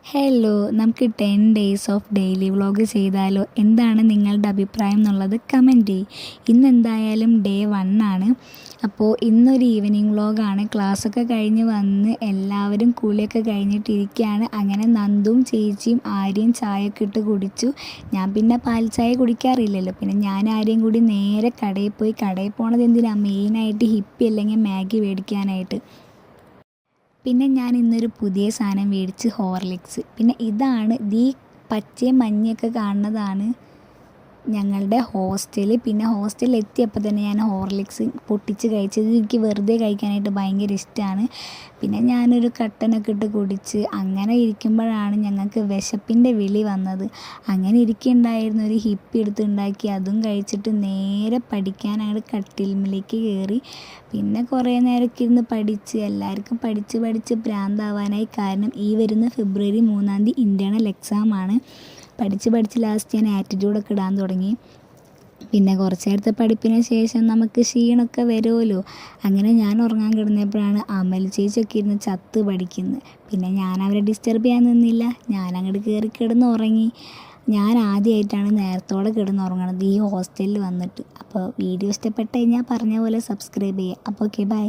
Hello, നമുക്ക് 10 days of daily vlog ചെയ്താലോ? എന്താണ് നിങ്ങളുടെ അഭിപ്രായം എന്നുള്ളത് കമൻറ്റ് ചെയ്യ്. ഇന്നെന്തായാലും ഡേ 1 ആണ്. അപ്പോൾ ഇന്നൊരു ഈവനിങ് വ്ളോഗാണ്. ക്ലാസ്സൊക്കെ കഴിഞ്ഞ് വന്ന് എല്ലാവരും കുളിയൊക്കെ കഴിഞ്ഞിട്ടിരിക്കുകയാണ്. അങ്ങനെ നന്ദും ചേച്ചിയും ആര്യയും ചായയൊക്കെ ഇട്ട് കുടിച്ചു. ഞാൻ പിന്നെ പാൽ ചായ കുടിക്കാറില്ലല്ലോ. പിന്നെ ഞാൻ ആര്യയും കൂടി നേരെ കടയിൽ പോയി. കടയിൽ പോണത് എന്തിനാണ്? മെയിനായിട്ട് ഹിപ്പി അല്ലെങ്കിൽ മാഗി മേടിക്കാനായിട്ട്. പിന്നെ ഞാൻ ഇന്നൊരു പുതിയ സാധനം മേടിച്ച്, ഹോർലിക്സ്. പിന്നെ ഇതാണ് ഈ പച്ചയും മഞ്ഞയൊക്കെ കാണുന്നതാണ് ഞങ്ങളുടെ ഹോസ്റ്റൽ. പിന്നെ ഹോസ്റ്റലിൽ എത്തിയപ്പോൾ തന്നെ ഞാൻ ഹോർലിക്സ് പൊട്ടിച്ച് കഴിച്ചത്. എനിക്ക് വെറുതെ കഴിക്കാനായിട്ട് ഭയങ്കര ഇഷ്ടമാണ്. പിന്നെ ഞാനൊരു കട്ടനൊക്കെ ഇട്ട് കുടിച്ച് അങ്ങനെ ഇരിക്കുമ്പോഴാണ് ഞങ്ങൾക്ക് വിശപ്പിൻ്റെ വിളി വന്നത്. അങ്ങനെ ഇരിക്കുന്നുണ്ടായിരുന്നു, ഒരു ഹിപ്പി എടുത്തുണ്ടാക്കി അതും കഴിച്ചിട്ട് നേരെ പഠിക്കാനായിട്ട് കട്ടിൽമേലേക്ക് കയറി. പിന്നെ കുറേ നേരമൊക്കെ ഇരുന്ന് പഠിച്ച്, എല്ലാവർക്കും പഠിച്ച് ഭ്രാന്താവാനായി. കാരണം ഈ വരുന്ന ഫെബ്രുവരി 3 ഇൻ്റേണൽ എക്സാമാണ്. പഠിച്ച് ലാസ്റ്റ് ഞാൻ ആറ്റിറ്റ്യൂഡൊക്കെ ഇടാൻ തുടങ്ങി. പിന്നെ കുറച്ച് നേരത്തെ പഠിപ്പിന് ശേഷം നമുക്ക് ക്ഷീണമൊക്കെ വരുമല്ലോ. അങ്ങനെ ഞാൻ ഉറങ്ങാൻ കിടന്നപ്പോഴാണ് അമൽ ചേച്ചിയൊക്കെ ഇരുന്ന് ചത്ത് പഠിക്കുന്നത്. പിന്നെ ഞാൻ അവരെ ഡിസ്റ്റർബ് ചെയ്യാൻ നിന്നില്ല, ഞാൻ അങ്ങോട്ട് കയറി കിടന്നുറങ്ങി. ഞാൻ ആദ്യമായിട്ടാണ് നേരത്തോടെ കിടന്നുറങ്ങണത് ഈ ഹോസ്റ്റലിൽ വന്നിട്ട്. അപ്പോൾ വീഡിയോ ഇഷ്ടപ്പെട്ട് കഴിഞ്ഞാൽ പറഞ്ഞ പോലെ സബ്സ്ക്രൈബ് ചെയ്യുക. അപ്പോൾ ഓക്കെ, ബൈ.